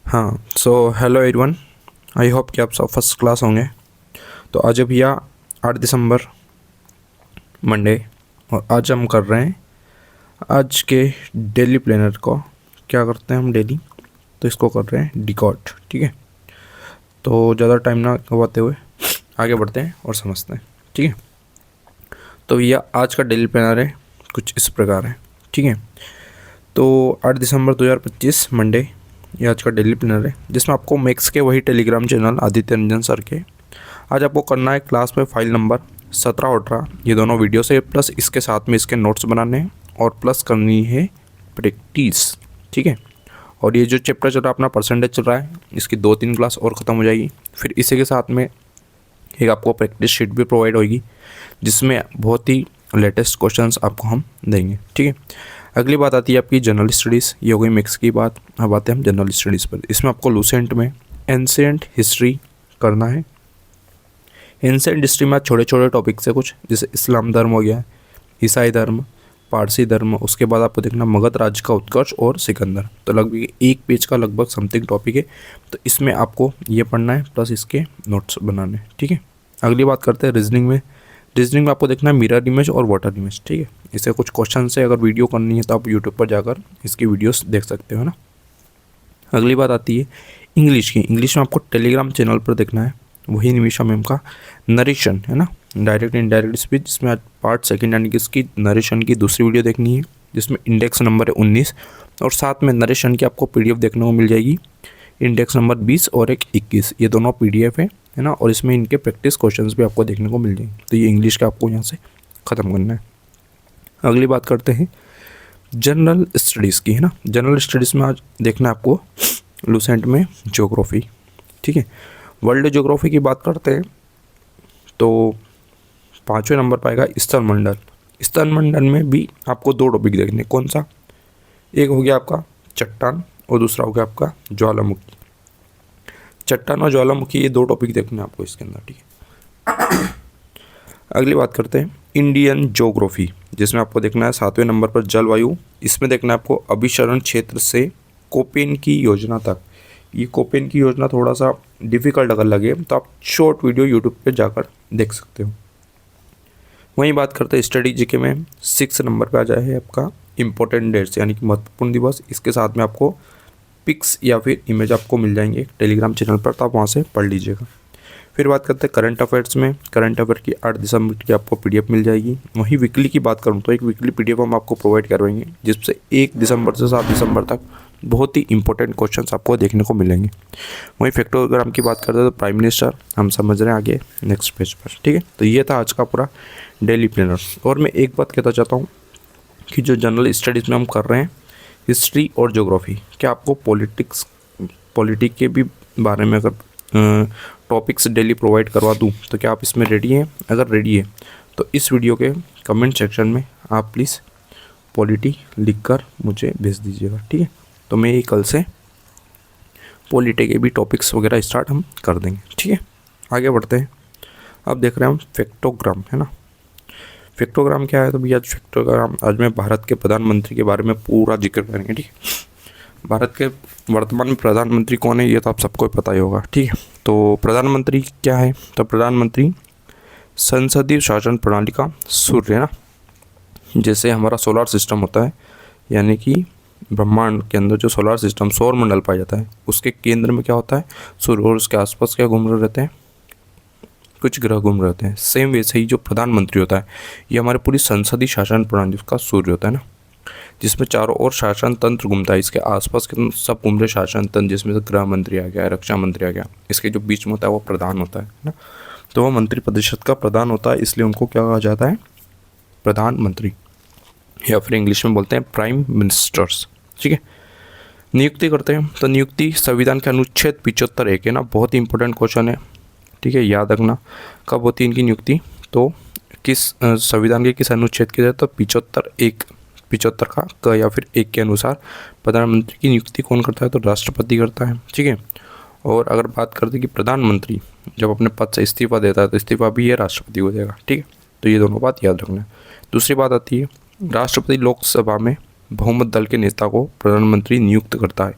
हाँ, so hello everyone. I hope कि आप सब फर्स्ट क्लास होंगे। तो आज है भैया 8 दिसंबर, मंडे, और आज हम कर रहे हैं आज के डेली प्लानर को। क्या करते हैं हम डेली, तो इसको कर रहे हैं डिकॉड। ठीक है, तो ज़्यादा टाइम ना गवाते हुए आगे बढ़ते हैं और समझते हैं। ठीक है, तो भैया आज का डेली प्लानर है कुछ इस प्रकार है। ठीक है, तो 8 दिसंबर 2025 मंडे ये आज का डेली प्लानर है, जिसमें आपको मैक्स के वही Telegram channel Aditya Ranjan sir के आज आपको करना है क्लास में फाइल नंबर 17 और 18 ये दोनों वीडियो से, प्लस इसके साथ में इसके नोट्स बनाने हैं और प्लस करनी है प्रैक्टिस। ठीक है, और ये जो चैप्टर चल रहा है अपना परसेंटेज चल रहा है, इसकी 2-3 क्लास और ख़त्म हो जाएगी। फिर इसी के साथ में एक आपको प्रैक्टिस शीट भी प्रोवाइड होगी, जिसमें बहुत ही लेटेस्ट क्वेश्चंस आपको हम देंगे। ठीक है, अगली बात आती है आपकी जनरल स्टडीज़। ये हो गई मिक्स की बात। अब आते हैं हम जनरल स्टडीज़ पर। इसमें आपको लूसेंट में एंशिएंट हिस्ट्री करना है। एंशिएंट हिस्ट्री में छोटे छोटे टॉपिक से कुछ, जैसे इस्लाम धर्म हो गया, ईसाई धर्म, पारसी धर्म, उसके बाद आपको देखना मगध राज्य का उत्कर्ष और सिकंदर। तो लगभग एक पेज का लगभग समथिंग टॉपिक है, तो इसमें आपको ये पढ़ना है प्लस इसके नोट्स बनाने। ठीक है, अगली बात करते हैं रीजनिंग में। रीजनिंग में आपको देखना है मिरर इमेज और वाटर इमेज। ठीक है, इससे कुछ क्वेश्चन से अगर वीडियो करनी है तो आप यूट्यूब पर जाकर इसकी वीडियोस देख सकते हो ना। अगली बात आती है इंग्लिश की। इंग्लिश में आपको टेलीग्राम चैनल पर देखना है वही निमिषा मैम का नरेशन है ना, डायरेक्ट इनडायरेक्ट स्पीच, जिसमें आज पार्ट सेकंड यानी कि इसकी नरेशन की दूसरी वीडियो देखनी है, जिसमें इंडेक्स नंबर है 19 और साथ में नरेशन की आपको पीडीएफ देखने को मिल जाएगी, इंडेक्स नंबर 20 और एक 21। ये दोनों पीडीएफ है ना, और इसमें इनके प्रैक्टिस क्वेश्चंस भी आपको देखने को मिल जाएंगे। तो ये इंग्लिश का आपको यहाँ से ख़त्म करना है। अगली बात करते हैं जनरल स्टडीज़ की है ना। जनरल स्टडीज़ में आज देखना है आपको लूसेंट में ज्योग्राफी। ठीक है, वर्ल्ड ज्योग्राफी की बात करते हैं तो 5वें नंबर पाएगा स्थल मंडल। स्थल मंडल में भी आपको 2 टॉपिक देखने। कौन सा? एक हो गया आपका चट्टान और दूसरा हो गया आपका ज्वालामुखी। चट्टान और ज्वालामुखी ये 2 टॉपिक देखने आपको इसके अंदर। ठीक है, अगली बात करते हैं इंडियन ज्योग्राफी, जिसमें आपको देखना है 7वें नंबर पर जलवायु। इसमें देखना है आपको अभिसरण क्षेत्र से कोपेन की योजना तक। ये कोपेन की योजना थोड़ा सा डिफ़िकल्ट अगर लगे तो आप शॉर्ट वीडियो यूट्यूब पे जाकर देख सकते हो। वहीं बात करते हैं स्टडी जीके में 6 नंबर पे आ जाए है आपका इम्पोर्टेंट डेट्स यानी कि महत्वपूर्ण दिवस। इसके साथ में आपको पिक्स या फिर इमेज आपको मिल जाएंगे टेलीग्राम चैनल पर, तो आप वहाँ से पढ़ लीजिएगा। फिर बात करते हैं करंट अफेयर्स में। करंट अफेयर की 8 दिसंबर की आपको पीडीएफ मिल जाएगी। वहीं वीकली की बात करूँ तो एक वीकली पीडीएफ हम आपको प्रोवाइड करवाएंगे, जिससे 1 दिसंबर से 7 दिसंबर तक बहुत ही इंपॉर्टेंट क्वेश्चंस आपको देखने को मिलेंगे। वहीं फैक्टोग्राम की बात करते हैं तो प्राइम मिनिस्टर हम समझ रहे हैं आगे नेक्स्ट पेज पर। ठीक है, तो ये था आज का पूरा डेली प्लानर। और मैं एक बात कहना चाहता हूँ कि जो जनरल स्टडीज़ में हम कर रहे हैं हिस्ट्री और ज्योग्राफी, क्या आपको पॉलिटिक के भी बारे में अगर टॉपिक्स डेली प्रोवाइड करवा दूं तो क्या आप इसमें रेडी हैं? अगर रेडी है तो इस वीडियो के कमेंट सेक्शन में आप प्लीज़ पॉलिटी लिखकर मुझे भेज दीजिएगा। ठीक है, तो मैं ये कल से पॉलिटी के भी टॉपिक्स वगैरह स्टार्ट हम कर देंगे। ठीक है, आगे बढ़ते हैं। अब देख रहे हैं हम फैक्टोग्राम है ना। फैक्टोग्राम क्या है? तो भैया फैक्टोग्राम आज मैं भारत के प्रधानमंत्री के बारे में पूरा जिक्र करेंगे। ठीक है, भारत के वर्तमान में प्रधानमंत्री कौन है ये तो आप सबको पता ही होगा। ठीक है, तो प्रधानमंत्री क्या है? तो प्रधानमंत्री संसदीय शासन प्रणाली का सूर्य है ना। जैसे हमारा सोलर सिस्टम होता है, यानी कि ब्रह्मांड के अंदर जो सोलर सिस्टम सौर मंडल पाया जाता है, उसके केंद्र में क्या होता है? सूर्य, और उसके आसपास क्या घूम रहे रहते हैं? कुछ ग्रह घूम रहे होते हैं। सेम वैसे ही जो प्रधानमंत्री होता है ये हमारे पूरी संसदीय शासन प्रणाली उसका सूर्य होता है ना, जिसमें चारों ओर शासन तंत्र घूमता है। इसके आसपास के सब घूम रहे शासन तंत्र, जिसमें से गृह मंत्री आ गया, रक्षा मंत्री आ गया। इसके जो बीच में होता है वो प्रधान होता है ना, तो वो मंत्री परिषद का प्रधान होता है, इसलिए उनको क्या कहा जाता है? प्रधानमंत्री, या फिर इंग्लिश में बोलते हैं प्राइम मिनिस्टर्स। ठीक है, नियुक्ति करते हैं तो नियुक्ति संविधान के अनुच्छेद 75(1) है ना, बहुत ही इंपॉर्टेंट क्वेश्चन है। ठीक है, याद रखना कब होती है इनकी नियुक्ति। तो किस संविधान के किस अनुच्छेद के तहत? तो 75 का क या फिर 1 के अनुसार प्रधानमंत्री की नियुक्ति कौन करता है? तो राष्ट्रपति करता है। ठीक है, और अगर बात करते हैं कि प्रधानमंत्री जब अपने पद से इस्तीफा देता है तो इस्तीफा भी ये राष्ट्रपति को देगा। ठीक है, तो ये दोनों बात याद रखना है। दूसरी बात आती है राष्ट्रपति लोकसभा में बहुमत दल के नेता को प्रधानमंत्री नियुक्त करता है।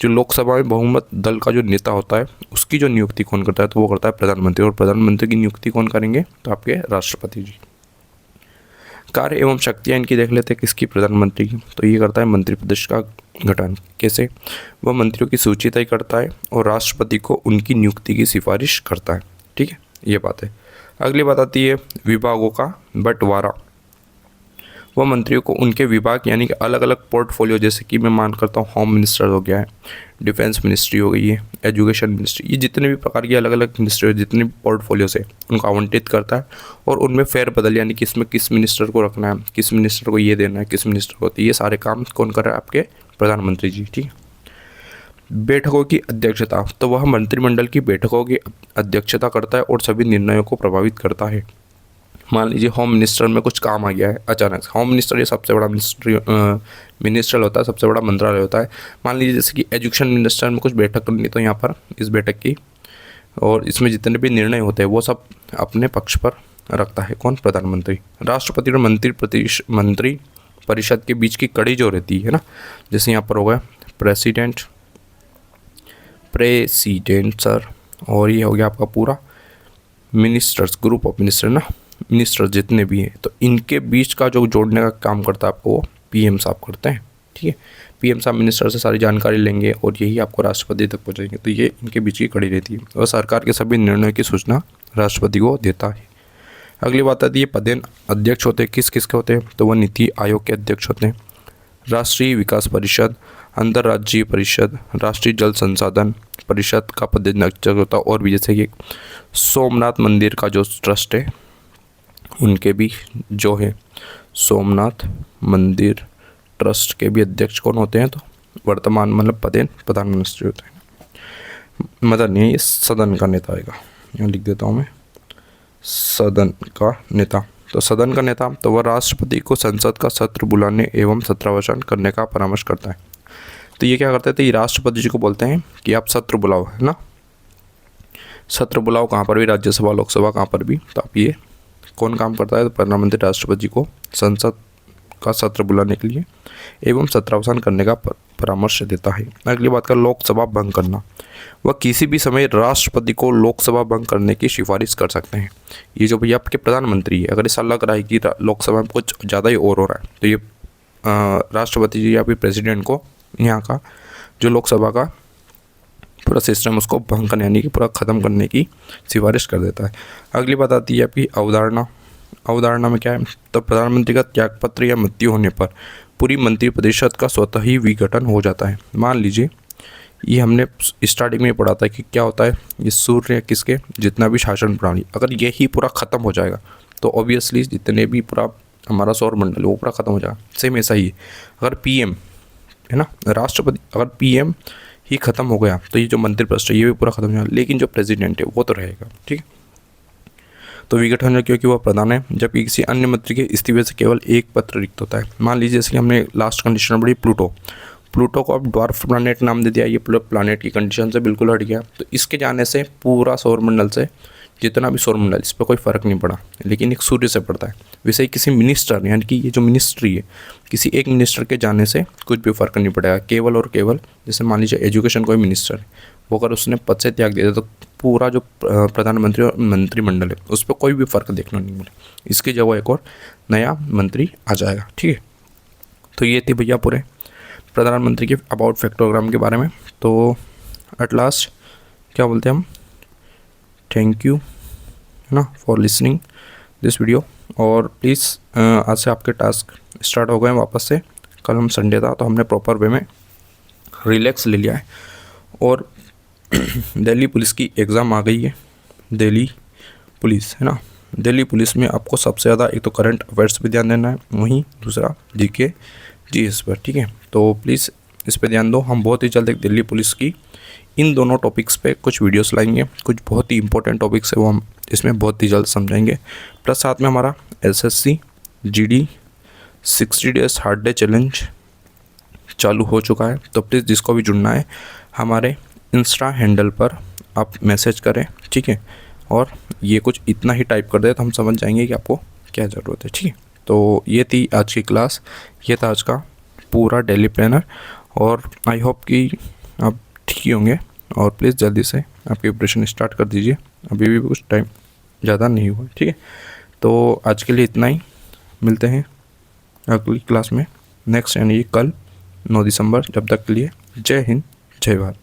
जो लोकसभा में बहुमत दल का जो नेता होता है उसकी जो नियुक्ति कौन करता है, तो वो करता है प्रधानमंत्री। और प्रधानमंत्री की नियुक्ति कौन करेंगे, तो आपके राष्ट्रपति जी। कार्य एवं शक्तियाँ इनकी देख लेते हैं, किसकी, प्रधानमंत्री की। तो ये करता है मंत्रिपरिषद का गठन। कैसे, वह मंत्रियों की सूची तय करता है और राष्ट्रपति को उनकी नियुक्ति की सिफारिश करता है। ठीक है, ये बात है। अगली बात आती है विभागों का बंटवारा। वह मंत्रियों को उनके विभाग यानी कि अलग अलग पोर्टफोलियो, जैसे कि मैं मान करता हूँ होम मिनिस्टर हो गया है, डिफेंस मिनिस्ट्री हो गई है, एजुकेशन मिनिस्ट्री, ये जितने भी प्रकार की अलग अलग मिनिस्ट्री, जितने भी पोर्टफोलियोज है उनको आवंटित करता है और उनमें फेरबदल यानी कि इसमें किस मिनिस्टर को रखना है, किस मिनिस्टर को ये देना है, किस मिनिस्टर को, तो ये सारे काम कौन कर रहा है, आपके प्रधानमंत्री जी। ठीक है। बैठकों की अध्यक्षता, तो वह मंत्रिमंडल की बैठकों की अध्यक्षता करता है और सभी निर्णयों को प्रभावित करता है। मान लीजिए होम मिनिस्टर में कुछ काम आ गया है अचानक से, होम मिनिस्टर ये सबसे बड़ा मिनिस्ट्रियल होता है, सबसे बड़ा मंत्रालय होता है। मान लीजिए जैसे कि एजुकेशन मिनिस्टर में कुछ बैठक करनी, तो यहाँ पर इस बैठक की और इसमें जितने भी निर्णय होते हैं वो सब अपने पक्ष पर रखता है कौन, प्रधानमंत्री। राष्ट्रपति और मंत्री परिषद के बीच की कड़ी जो रहती है ना, जैसे यहाँ पर हो गया प्रेसिडेंट सर, और ये हो गया आपका पूरा मिनिस्टर्स, ग्रुप ऑफ मिनिस्टर ना, मिनिस्टर जितने भी हैं, तो इनके बीच का जो जोड़ने का काम करता है आपको वो पीएम साहब करते हैं। ठीक है, पीएम साहब मिनिस्टर से सारी जानकारी लेंगे और यही आपको राष्ट्रपति तक पहुंचाएंगे। तो ये इनके बीच की कड़ी रहती है और सरकार के सभी निर्णयों की सूचना राष्ट्रपति को देता है। अगली बात आती है पदेन अध्यक्ष होते हैं, किस किस के होते हैं, तो वह नीति आयोग के अध्यक्ष होते हैं, राष्ट्रीय विकास परिषद, अंतर्राज्यीय परिषद, राष्ट्रीय जल संसाधन परिषद का पदेन अध्यक्ष होता है। और भी जैसे कि सोमनाथ मंदिर का जो ट्रस्ट है उनके भी जो है सोमनाथ मंदिर ट्रस्ट के भी अध्यक्ष कौन होते हैं, तो वर्तमान मतलब पदेन प्रधानमंत्री होते हैं। मतलब नहीं, ये सदन का नेता आएगा, यहाँ लिख देता हूँ मैं, सदन का नेता। तो सदन का नेता, तो वह राष्ट्रपति को संसद का सत्र बुलाने एवं सत्रावसान करने का परामर्श करता है। तो ये क्या करते हैं, तो ये राष्ट्रपति जी को बोलते हैं कि आप सत्र बुलाओ, है ना, सत्र बुलाओ, कहाँ पर भी, राज्यसभा लोकसभा कहाँ पर भी। तो आप ये कौन काम करता है, तो प्रधानमंत्री राष्ट्रपति जी को संसद का सत्र बुलाने के लिए एवं सत्रावसान करने का परामर्श देता है। अगली बात का लोकसभा भंग करना, वह किसी भी समय राष्ट्रपति को लोकसभा भंग करने की सिफारिश कर सकते हैं। ये जो भैया आपके प्रधानमंत्री है, अगर ऐसा लग रहा है कि लोकसभा में कुछ ज़्यादा ही और हो रहा है, तो ये राष्ट्रपति जी या फिर प्रेसिडेंट को यहाँ का जो लोकसभा का पूरा सिस्टम उसको भंग करने यानी कि पूरा ख़त्म करने की सिफारिश कर देता है। अगली बात आती है आपकी अवधारणा। अवधारणा में क्या है, तो प्रधानमंत्री का त्यागपत्र या मृत्यु होने पर पूरी मंत्रिपरिषद का स्वतः ही विघटन हो जाता है। मान लीजिए ये हमने स्टार्टिंग में पढ़ा था कि क्या होता है, ये सूर्य किसके जितना भी शासन प्रणाली, अगर ये ही पूरा ख़त्म हो जाएगा तो ऑब्वियसली जितने भी पूरा हमारा सौर मंडल वो पूरा ख़त्म हो जाएगा। सेम ऐसा ही अगर पीएम है ना, राष्ट्रपति, अगर पीएम ही ख़त्म हो गया तो ये जो मंत्रिपरिषद ये भी पूरा ख़त्म हो जाएगा, लेकिन जो प्रेसिडेंट है वो तो रहेगा। ठीक है, तो विघटन है क्योंकि वह प्रधान है, जबकि किसी अन्य मंत्री के इस्तीफे से केवल एक पत्र रिक्त होता है। मान लीजिए जैसे कि हमने लास्ट कंडीशन पढ़ी प्लूटो को अब ड्वार्फ प्लैनेट नाम दे दिया, ये प्लैनेट की कंडीशन से बिल्कुल हट गया। तो इसके जाने से पूरा सौरमंडल से जितना भी सौरमंडल इस पर कोई फ़र्क नहीं पड़ा, लेकिन एक सूर्य से पड़ता है। वैसे ही किसी मिनिस्टर यानी कि ये जो मिनिस्ट्री है, किसी एक मिनिस्टर के जाने से कुछ भी फ़र्क नहीं पड़ेगा, केवल और केवल जैसे मान लीजिए एजुकेशन कोई मिनिस्टर है, वो अगर उसने पद से त्याग दिया तो पूरा जो प्रधानमंत्री और मंत्रिमंडल है उस पर कोई भी फ़र्क देखने नहीं मिले, इसकी जगह एक और नया मंत्री आ जाएगा। ठीक है, तो ये थी भैया पूरे प्रधानमंत्री के अबाउट फैक्टोग्राम के बारे में। तो एट लास्ट क्या बोलते हैं हम, थैंक यू है ना फॉर लिसनिंग दिस वीडियो। और प्लीज़ आज से आपके टास्क स्टार्ट हो गए वापस से। कल हम संडे था तो हमने प्रॉपर वे में रिलैक्स ले लिया है। और दिल्ली पुलिस की एग्ज़ाम आ गई है, दिल्ली पुलिस है ना, दिल्ली पुलिस में आपको सबसे ज़्यादा एक तो करंट अफेयर्स पे ध्यान देना है, वहीं दूसरा जीके जीएस पर। ठीक है, तो प्लीज़ इस पे ध्यान दो। हम बहुत ही जल्द एक दिल्ली पुलिस की इन दोनों टॉपिक्स पे कुछ वीडियोस लाएंगे, कुछ बहुत ही इंपॉर्टेंट टॉपिक्स है वो हम इसमें बहुत ही जल्द समझाएंगे। प्लस साथ में हमारा SSC GD 60 days hard day challenge चालू हो चुका है। तो प्लीज़ जिसको भी जुड़ना है हमारे इंस्टा हैंडल पर आप मैसेज करें। ठीक है, और ये कुछ इतना ही टाइप कर दे तो हम समझ जाएंगे कि आपको क्या ज़रूरत है। ठीक है, तो ये थी आज की क्लास, ये था आज का पूरा डेली प्लानर। और आई होप कि आप ठीक ही होंगे और प्लीज़ जल्दी से आपकी प्रिपरेशन स्टार्ट कर दीजिए, अभी भी कुछ टाइम ज़्यादा नहीं हुआ, ठीक है। तो आज के लिए इतना ही, मिलते हैं अगली क्लास में नेक्स्ट, यानी कल 9 दिसंबर। जब तक के लिए जय हिंद, जय भारत।